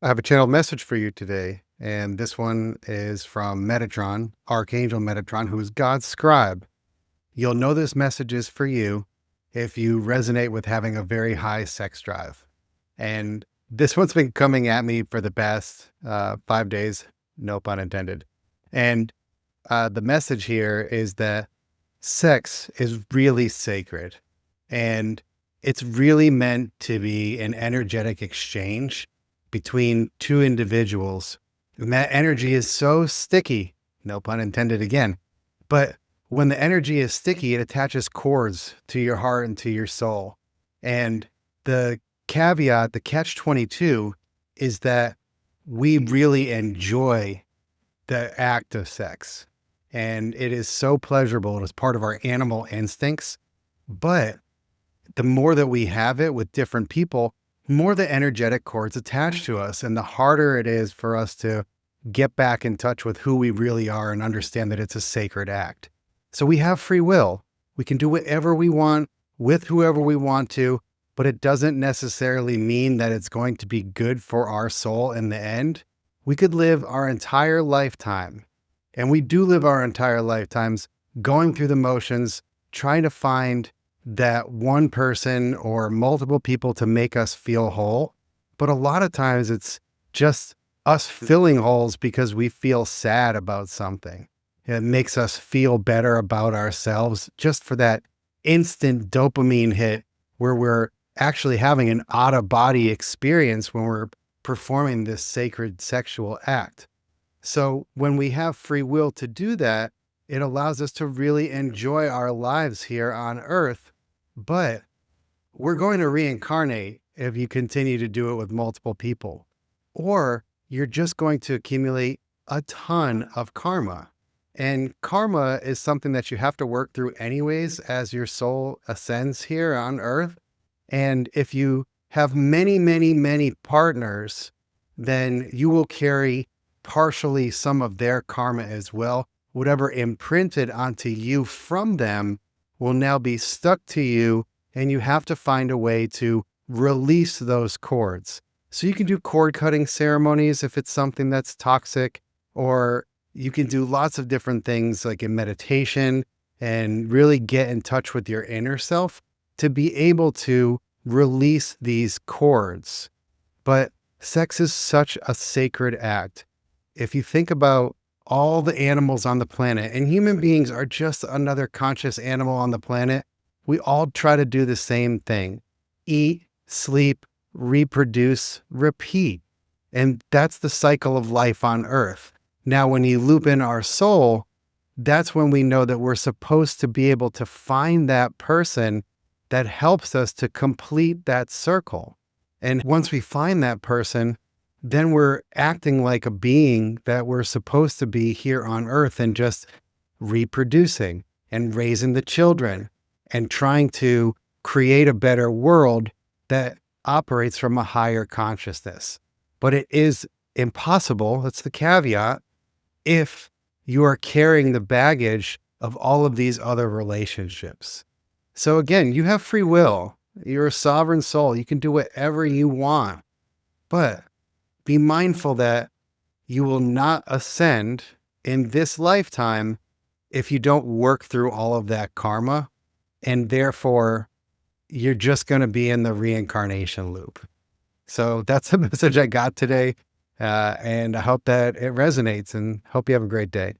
I have a channel message for you today, and this one is from Metatron, Archangel Metatron, who is God's scribe. You'll know this message is for you if you resonate with having a very high sex drive. And this one's been coming at me for the past 5 days, no pun intended. And the message here is that sex is really sacred, and it's really meant to be an energetic exchange between two individuals. And that energy is so sticky, no pun intended again. But when the energy is sticky, it attaches cords to your heart and to your soul. And the caveat, the catch 22, is that we really enjoy the act of sex. And it is so pleasurable. It is part of our animal instincts. But the more that we have it with different people, more the energetic cords attached to us, and the harder it is for us to get back in touch with who we really are and understand that it's a sacred act. So we have free will. We can do whatever we want with whoever we want to, but it doesn't necessarily mean that it's going to be good for our soul in the end. We could live our entire lifetime, and we do live our entire lifetimes going through the motions, trying to find that one person or multiple people to make us feel whole. But a lot of times it's just us filling holes because we feel sad about something. It makes us feel better about ourselves just for that instant dopamine hit where we're actually having an out-of-body experience when we're performing this sacred sexual act. So when we have free will to do that, it allows us to really enjoy our lives here on Earth. But we're going to reincarnate if you continue to do it with multiple people, or you're just going to accumulate a ton of karma. And karma is something that you have to work through anyways as your soul ascends here on Earth. And if you have many, many, many partners, then you will carry partially some of their karma as well. Whatever imprinted onto you from them will now be stuck to you, and you have to find a way to release those cords. So you can do cord cutting ceremonies if it's something that's toxic, or you can do lots of different things like in meditation and really get in touch with your inner self to be able to release these cords. But sex is such a sacred act. If you think about all the animals on the planet, and human beings are just another conscious animal on the planet, we all try to do the same thing: eat, sleep, reproduce, repeat. And that's the cycle of life on Earth. Now, when you loop in our soul, that's when we know that we're supposed to be able to find that person that helps us to complete that circle. And once we find that person, then we're acting like a being that we're supposed to be here on Earth, and just reproducing and raising the children and trying to create a better world that operates from a higher consciousness. But it is impossible, that's the caveat, if you are carrying the baggage of all of these other relationships. So again, you have free will. You're a sovereign soul. You can do whatever you want. But be mindful that you will not ascend in this lifetime if you don't work through all of that karma. And therefore, you're just going to be in the reincarnation loop. So that's the message I got today. And I hope that it resonates, and hope you have a great day.